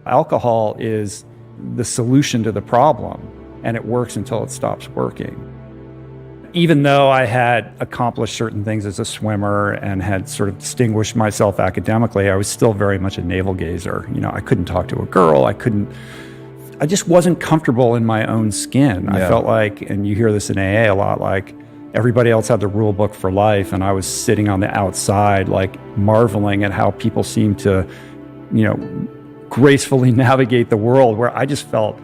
Alcohol is the solution to the problem, and it works until it stops working. Even though I had accomplished certain things as a swimmer and had sort of distinguished myself academically, I was still very much a navel gazer. I couldn't talk to a girl. I just wasn't comfortable in my own skin. I felt like, and you hear this in AA a lot, like everybody else had the rule book for life, and I was sitting on the outside, like marveling at how people seem to, gracefully navigate the world, where I just felt,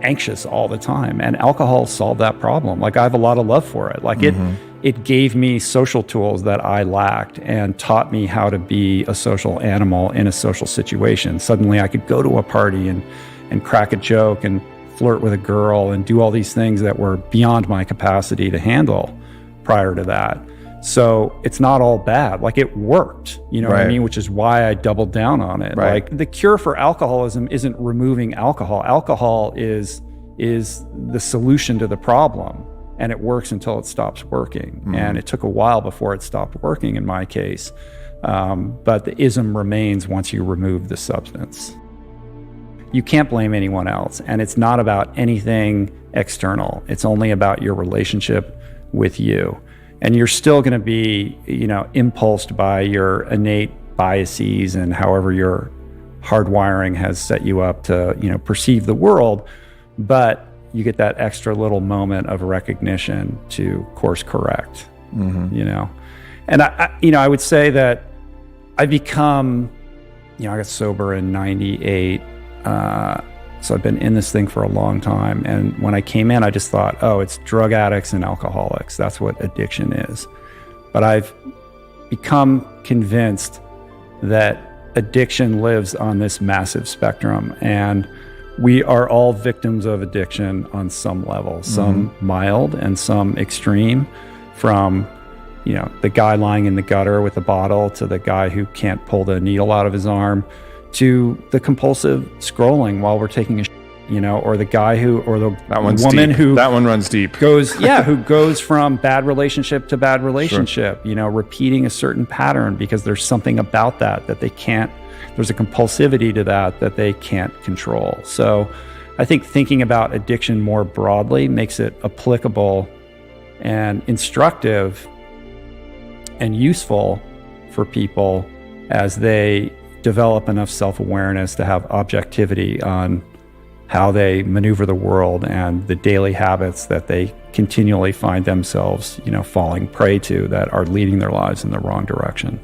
anxious all the time. And alcohol solved that problem. Like, I have a lot of love for it. Like it gave me social tools that I lacked and taught me how to be a social animal in a social situation. Suddenly I could go to a party and crack a joke and flirt with a girl and do all these things that were beyond my capacity to handle prior to that. So it's not all bad. Like, it worked, what I mean? Which is why I doubled down on it. Right. Like, the cure for alcoholism isn't removing alcohol. Alcohol is the solution to the problem, and it works until it stops working. And it took a while before it stopped working in my case. But the ism remains once you remove the substance. You can't blame anyone else, and it's not about anything external. It's only about your relationship with you. And you're still going to be, impulsed by your innate biases and however your hardwiring has set you up to, perceive the world. But you get that extra little moment of recognition to course correct, And I would say that I've become, I got sober in 98. So I've been in this thing for a long time. And when I came in, I just thought, oh, it's drug addicts and alcoholics. That's what addiction is. But I've become convinced that addiction lives on this massive spectrum. And we are all victims of addiction on some level, some mild and some extreme, from the guy lying in the gutter with a bottle to the guy who can't pull the needle out of his arm, to the compulsive scrolling while we're taking a or the guy or the woman deep. who that one runs deep who goes from bad relationship to bad relationship, repeating a certain pattern because there's something about that they can't, there's a compulsivity to that they can't control. So I think thinking about addiction more broadly makes it applicable and instructive and useful for people as they develop enough self-awareness to have objectivity on how they maneuver the world and the daily habits that they continually find themselves, falling prey to, that are leading their lives in the wrong direction.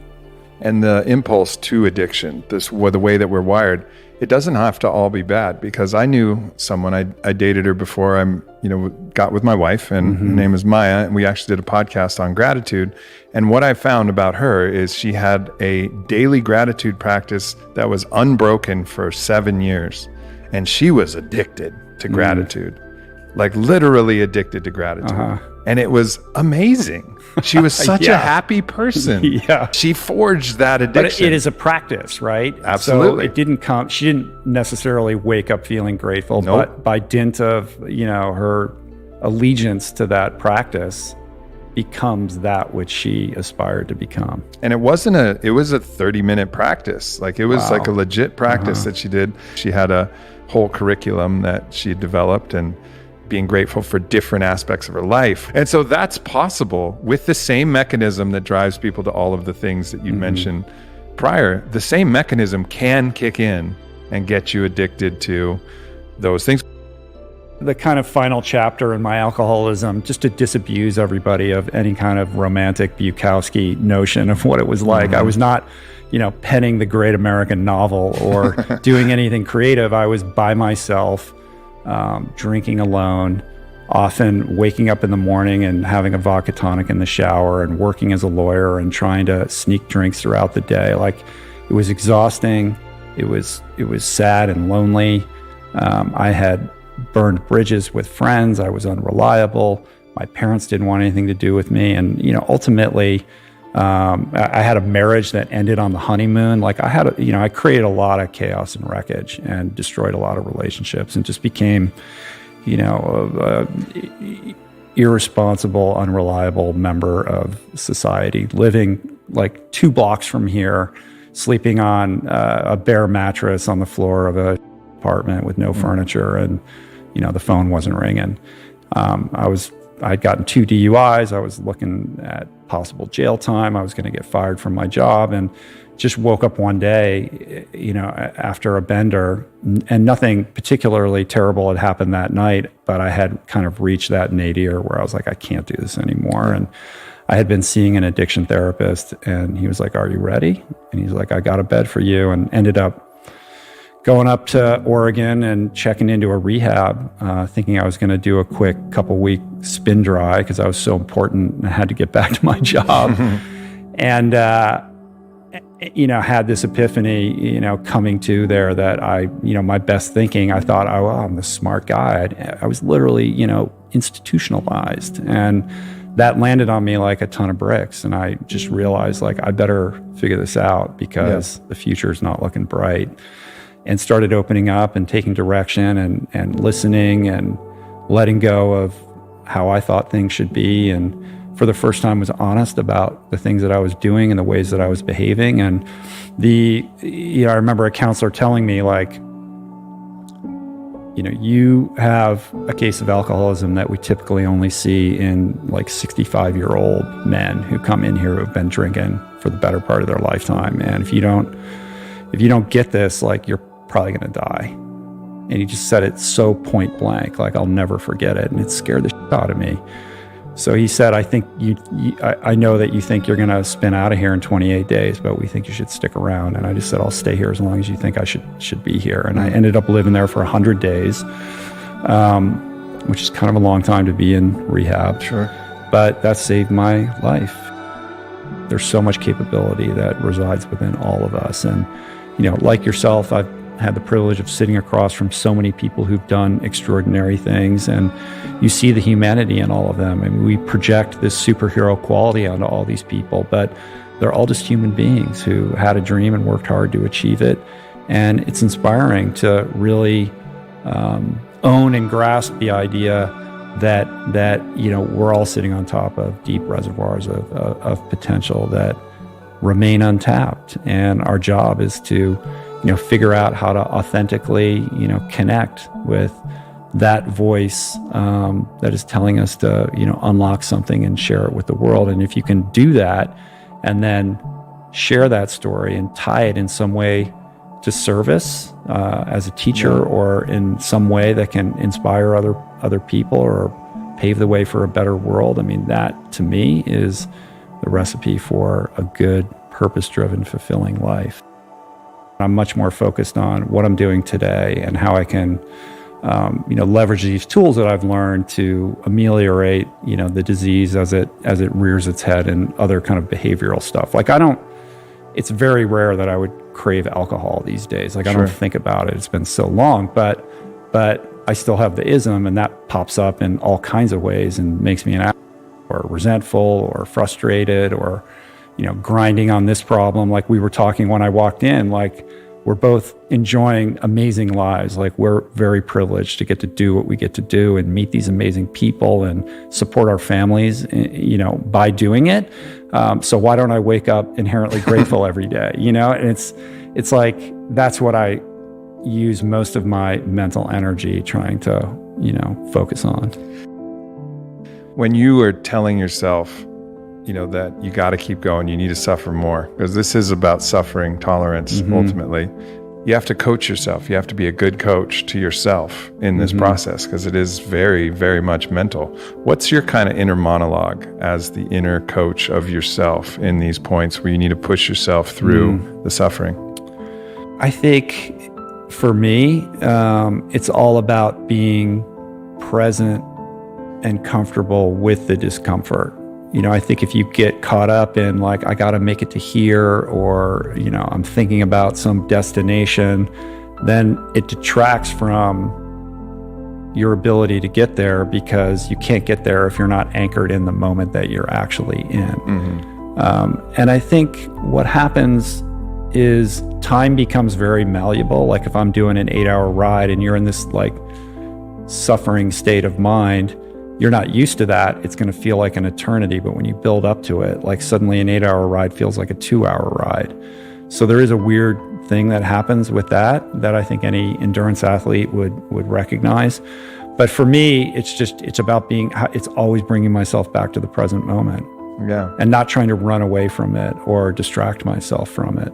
And the impulse to addiction, the way that we're wired, it doesn't have to all be bad. Because I knew someone, I dated her before I got with my wife, and her name is Maya, and we actually did a podcast on gratitude. And what I found about her is she had a daily gratitude practice that was unbroken for 7 years. And she was addicted to gratitude, like literally addicted to gratitude. And it was amazing. She was such a happy person. She forged that addiction. But it is a practice, right? Absolutely. So she didn't necessarily wake up feeling grateful, but by dint of, her allegiance to that practice becomes that which she aspired to become. And it was a 30-minute practice. Like, it was like a legit practice that she did. She had a whole curriculum that she had developed, and being grateful for different aspects of her life. And so that's possible with the same mechanism that drives people to all of the things that you mentioned prior. The same mechanism can kick in and get you addicted to those things. The kind of final chapter in my alcoholism, just to disabuse everybody of any kind of romantic Bukowski notion of what it was like. I was not, penning the great American novel or doing anything creative. I was by myself, drinking alone, often waking up in the morning and having a vodka tonic in the shower, and working as a lawyer and trying to sneak drinks throughout the day. Like, it was exhausting. It was sad and lonely. I had burned bridges with friends. I was unreliable. My parents didn't want anything to do with me. And, ultimately, I had a marriage that ended on the honeymoon. Like, I created a lot of chaos and wreckage and destroyed a lot of relationships, and just became, irresponsible, unreliable member of society, living like 2 blocks from here, sleeping on a bare mattress on the floor of a apartment with no furniture, and the phone wasn't ringing. I'd gotten 2 DUIs. I was looking at possible jail time. I was going to get fired from my job, and just woke up one day, after a bender, and nothing particularly terrible had happened that night, but I had kind of reached that nadir where I was like, I can't do this anymore. And I had been seeing an addiction therapist, and he was like, are you ready? And he's like, I got a bed for you, and ended up going up to Oregon and checking into a rehab, thinking I was going to do a quick couple-week spin dry because I was so important and I had to get back to my job. And, had this epiphany, coming to there that my best thinking, I thought, oh, well, I'm the smart guy. I was literally, institutionalized. And that landed on me like a ton of bricks. And I just realized, like, I better figure this out because the future is not looking bright. And started opening up and taking direction and listening and letting go of how I thought things should be. And for the first time was honest about the things that I was doing and the ways that I was behaving. And I remember a counselor telling me, like, you have a case of alcoholism that we typically only see in like 65-year-old men who come in here who have been drinking for the better part of their lifetime. And if you don't get this, like, you're probably going to die. And he just said it so point blank, like, I'll never forget it. And it scared the shit out of me. So he said, I think I know that you think you're going to spin out of here in 28 days, but we think you should stick around. And I just said, I'll stay here as long as you think I should be here. And I ended up living there for 100 days, which is kind of a long time to be in rehab. Sure. But that saved my life. There's so much capability that resides within all of us. And, like yourself, I've had the privilege of sitting across from so many people who've done extraordinary things, and you see the humanity in all of them. I mean, we project this superhero quality onto all these people, but they're all just human beings who had a dream and worked hard to achieve it. And it's inspiring to really own and grasp the idea that we're all sitting on top of deep reservoirs of potential that remain untapped, and our job is to figure out how to authentically, connect with that voice that is telling us to, unlock something and share it with the world. And if you can do that and then share that story and tie it in some way to service as a teacher or in some way that can inspire other people or pave the way for a better world, I mean, that to me is the recipe for a good, purpose-driven, fulfilling life. I'm much more focused on what I'm doing today and how I can, leverage these tools that I've learned to ameliorate, the disease as it rears its head and other kind of behavioral stuff. Like, it's very rare that I would crave alcohol these days. Like, I don't think about it. It's been so long, but I still have the ism, and that pops up in all kinds of ways and makes me an asshole or resentful or frustrated or, grinding on this problem. Like we were talking when I walked in, like, we're both enjoying amazing lives. Like, we're very privileged to get to do what we get to do and meet these amazing people and support our families, by doing it. So why don't I wake up inherently grateful every day? And it's like, that's what I use most of my mental energy trying to, focus on. When you are telling yourself, that you got to keep going, you need to suffer more, because this is about suffering tolerance. Ultimately, you have to coach yourself. You have to be a good coach to yourself in this process, because it is very, very much mental. What's your kind of inner monologue as the inner coach of yourself in these points where you need to push yourself through the suffering? I think for me, it's all about being present and comfortable with the discomfort. I think if you get caught up in, like, I got to make it to here, or, I'm thinking about some destination, then it detracts from your ability to get there, because you can't get there if you're not anchored in the moment that you're actually in. And I think what happens is time becomes very malleable. Like, if I'm doing an 8-hour ride and you're in this, like, suffering state of mind, you're not used to that. It's going to feel like an eternity. But when you build up to it, like, suddenly an 8-hour ride feels like a 2-hour ride. So there is a weird thing that happens with that I think any endurance athlete would recognize. But for me, it's about it's always bringing myself back to the present moment. Yeah. And not trying to run away from it or distract myself from it.